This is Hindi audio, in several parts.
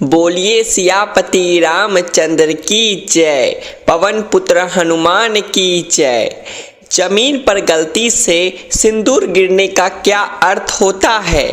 बोलिए सियापति रामचंद्र की जय, पवन पुत्र हनुमान की जय। जमीन पर गलती से सिंदूर गिरने का क्या अर्थ होता है?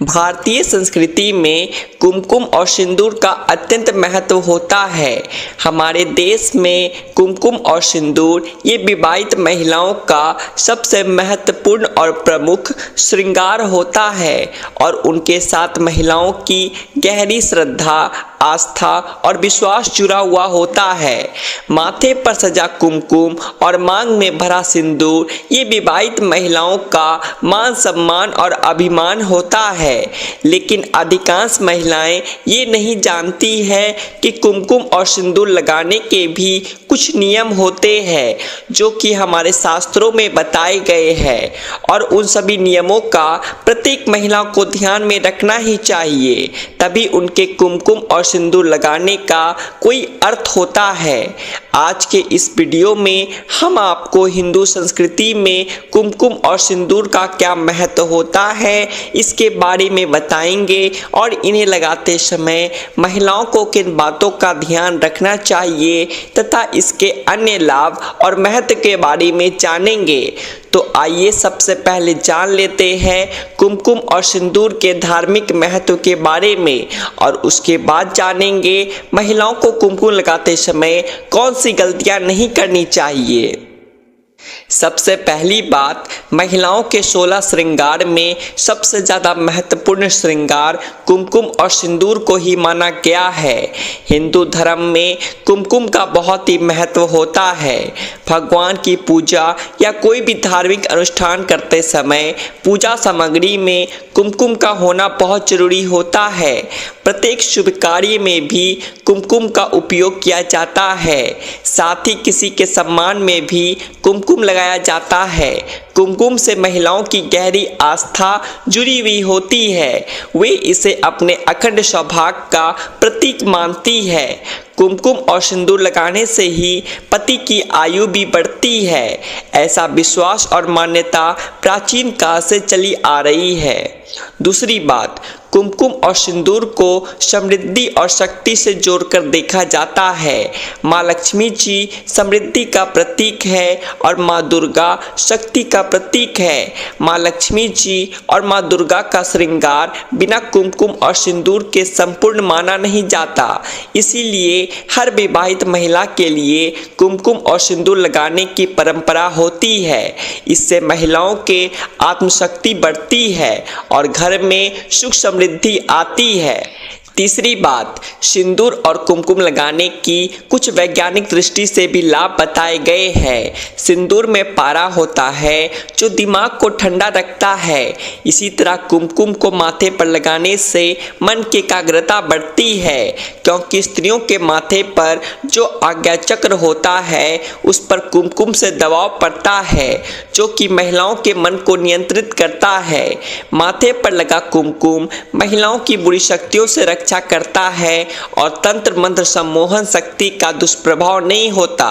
भारतीय संस्कृति में कुमकुम और सिंदूर का अत्यंत महत्व होता है। हमारे देश में कुमकुम और सिंदूर ये विवाहित महिलाओं का सबसे महत्वपूर्ण और प्रमुख श्रृंगार होता है और उनके साथ महिलाओं की गहरी श्रद्धा, आस्था और विश्वास जुड़ा हुआ होता है। माथे पर सजा कुमकुम और मांग में भरा सिंदूर ये विवाहित महिलाओं का मान सम्मान और अभिमान होता है। लेकिन अधिकांश महिलाएं ये नहीं जानती है कि कुमकुम और सिंदूर लगाने के भी कुछ नियम होते हैं जो कि हमारे शास्त्रों में बताए गए हैं और उन सभी नियमों का प्रत्येक महिला को ध्यान में रखना ही चाहिए, तभी उनके कुमकुम और सिंदूर लगाने का कोई अर्थ होता है। आज के इस वीडियो में हम आपको हिंदू संस्कृति में कुमकुम और सिंदूर का क्या महत्व होता है इसके बारे में बताएंगे और इन्हें लगाते समय महिलाओं को किन बातों का ध्यान रखना चाहिए तथा इसके अन्य लाभ और महत्व के बारे में जानेंगे। तो आइए सबसे पहले जान लेते हैं कुमकुम और सिंदूर के धार्मिक महत्व के बारे में और उसके बाद जानेंगे महिलाओं को कुमकुम लगाते समय कौन सी गलतियां नहीं करनी चाहिए। सबसे पहली बात, महिलाओं के 16 श्रृंगार में सबसे ज़्यादा महत्वपूर्ण श्रृंगार कुमकुम और सिंदूर को ही माना गया है। हिंदू धर्म में कुमकुम का बहुत ही महत्व होता है। भगवान की पूजा या कोई भी धार्मिक अनुष्ठान करते समय पूजा सामग्री में कुमकुम का होना बहुत जरूरी होता है। प्रत्येक शुभ कार्य में भी कुमकुम का उपयोग किया जाता है। साथ ही किसी के सम्मान में भी कुमकुम लगाया जाता है। कुमकुम से महिलाओं की गहरी आस्था जुड़ी हुई होती है। वे इसे अपने अखंड सौभाग्य का प्रतीक मानती है। कुमकुम और सिंदूर लगाने से ही पति की आयु भी बढ़ती है। ऐसा विश्वास और मान्यता प्राचीन काल से चली आ रही है। दूसरी बात, कुमकुम और सिंदूर को समृद्धि और शक्ति से जोड़कर देखा जाता है। माँ लक्ष्मी जी समृद्धि का प्रतीक है और माँ दुर्गा शक्ति का प्रतीक है। माँ लक्ष्मी जी और माँ दुर्गा का श्रृंगार बिना कुमकुम और सिंदूर के संपूर्ण माना नहीं जाता। इसीलिए हर विवाहित महिला के लिए कुमकुम और सिंदूर लगाने की परंपरा होती है। इससे महिलाओं के आत्मशक्ति बढ़ती है और घर में सुख समृद्धि आती है। तीसरी बात, सिंदूर और कुमकुम लगाने की कुछ वैज्ञानिक दृष्टि से भी लाभ बताए गए हैं। सिंदूर में पारा होता है जो दिमाग को ठंडा रखता है। इसी तरह कुमकुम को माथे पर लगाने से मन की एकाग्रता बढ़ती है, क्योंकि स्त्रियों के माथे पर जो आज्ञा चक्र होता है उस पर कुमकुम से दबाव पड़ता है जो कि महिलाओं के मन को नियंत्रित करता है। माथे पर लगा कुमकुम महिलाओं की बुरी शक्तियों से रक्षा करता है और तंत्र मंत्र सम्मोहन शक्ति का दुष्प्रभाव नहीं होता।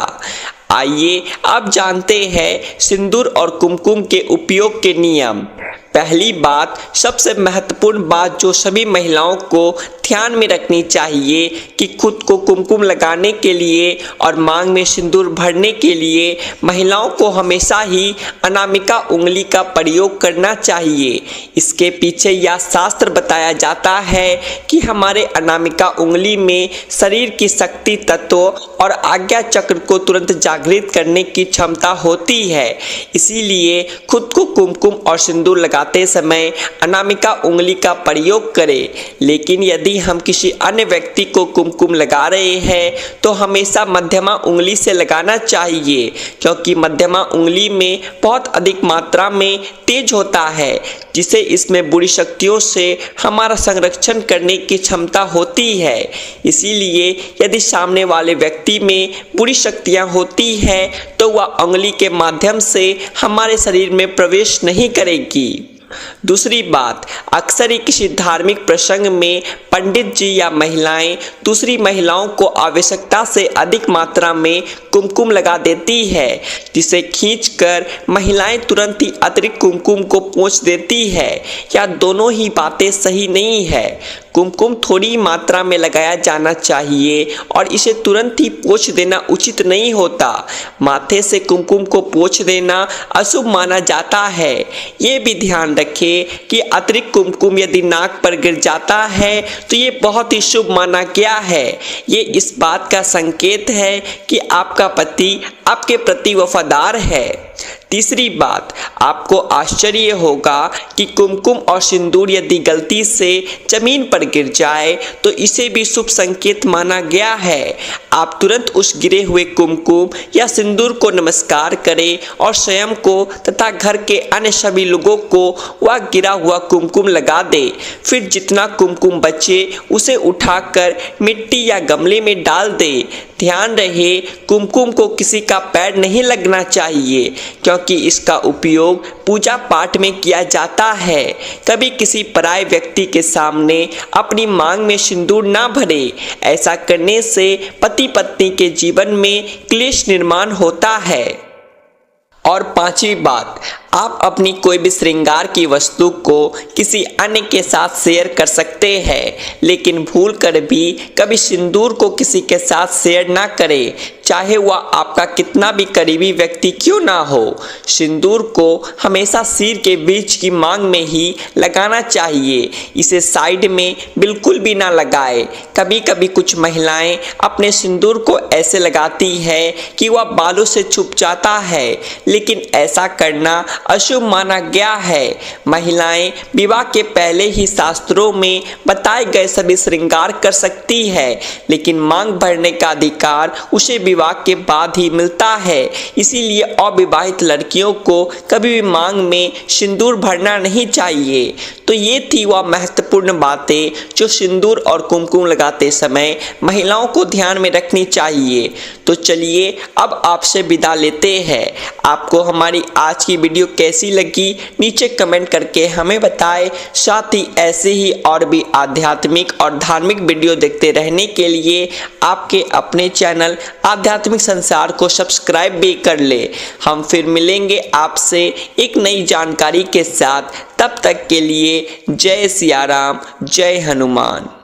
आइए अब जानते हैं सिंदूर और कुमकुम के उपयोग के नियम। पहली बात, सबसे महत्वपूर्ण बात जो सभी महिलाओं को ध्यान में रखनी चाहिए कि खुद को कुमकुम लगाने के लिए और मांग में सिंदूर भरने के लिए महिलाओं को हमेशा ही अनामिका उंगली का प्रयोग करना चाहिए। इसके पीछे यह शास्त्र बताया जाता है कि हमारे अनामिका उंगली में शरीर की शक्ति तत्व और आज्ञा चक्र को तुरंत जागृत करने की क्षमता होती है। इसीलिए खुद को कुमकुम और सिंदूर लगाते समय अनामिका उंगली का प्रयोग करें। लेकिन यदि हम किसी अन्य व्यक्ति को कुमकुम लगा रहे हैं तो हमेशा मध्यमा उंगली से लगाना चाहिए, क्योंकि मध्यमा उंगली में बहुत अधिक मात्रा में तेज होता है, जिसे इसमें बुरी शक्तियों से हमारा संरक्षण करने की क्षमता होती है। इसीलिए यदि सामने वाले व्यक्ति में बुरी शक्तियां होती हैं तो वह उंगली के माध्यम से हमारे शरीर में प्रवेश नहीं करेगी। दूसरी बात, अक्सर ही किसी धार्मिक प्रसंग में पंडित जी या महिलाएं दूसरी महिलाओं को आवश्यकता से अधिक मात्रा में कुमकुम लगा देती है, जिसे खींचकर महिलाएं तुरंत ही अतिरिक्त कुमकुम को पोंछ देती है। या दोनों ही बातें सही नहीं है। कुमकुम थोड़ी मात्रा में लगाया जाना चाहिए और इसे तुरंत ही पोंछ देना उचित नहीं होता। माथे से कुमकुम को पोंछ देना अशुभ माना जाता है। ये भी ध्यान रखें कि अतिरिक्त कुमकुम यदि नाक पर गिर जाता है तो ये बहुत ही शुभ माना गया है। ये इस बात का संकेत है कि आपका पति आपके प्रति वफादार है। तीसरी बात, आपको आश्चर्य होगा कि कुमकुम और सिंदूर यदि गलती से जमीन पर गिर जाए तो इसे भी शुभ संकेत माना गया है। आप तुरंत उस गिरे हुए कुमकुम या सिंदूर को नमस्कार करें और स्वयं को तथा घर के अन्य सभी लोगों को वह गिरा हुआ कुमकुम लगा दें। फिर जितना कुमकुम बचे उसे उठाकर मिट्टी या गमले में डाल दें। ध्यान रहे, कुमकुम को किसी का पैर नहीं लगना चाहिए क्योंकि इसका उपयोग पूजा पाठ में किया जाता है। कभी किसी पराये व्यक्ति के सामने अपनी मांग में सिंदूर ना भरे। ऐसा करने से पति पत्नी के जीवन में क्लेश निर्माण होता है। और पांचवी बात, आप अपनी कोई भी श्रृंगार की वस्तु को किसी अन्य के साथ शेयर कर सकते हैं, लेकिन भूल कर भी कभी सिंदूर को किसी के साथ शेयर ना करें, चाहे वह आपका कितना भी करीबी व्यक्ति क्यों ना हो। सिंदूर को हमेशा सिर के बीच की मांग में ही लगाना चाहिए। इसे साइड में बिल्कुल भी ना लगाए। कभी कभी कुछ महिलाएं अपने सिंदूर को ऐसे लगाती है कि वह बालों से छुप जाता है, लेकिन ऐसा करना अशुभ माना गया है। महिलाएं विवाह के पहले ही शास्त्रों में बताए गए सभी श्रृंगार कर सकती है, लेकिन मांग भरने का अधिकार उसे विवाह के बाद ही मिलता है। इसीलिए अविवाहित लड़कियों को कभी भी मांग में सिंदूर भरना नहीं चाहिए। तो ये थी वह महत्वपूर्ण बातें जो सिंदूर और कुमकुम लगाते समय महिलाओं को ध्यान में रखनी चाहिए। तो चलिए अब आपसे विदा लेते हैं। आपको हमारी आज की वीडियो कैसी लगी नीचे कमेंट करके हमें बताएं। साथ ही ऐसे ही और भी आध्यात्मिक और धार्मिक वीडियो देखते रहने के लिए आपके अपने चैनल आध्यात्मिक संसार को सब्सक्राइब भी कर ले। हम फिर मिलेंगे आपसे एक नई जानकारी के साथ। तब तक के लिए जय सिया राम, जय हनुमान।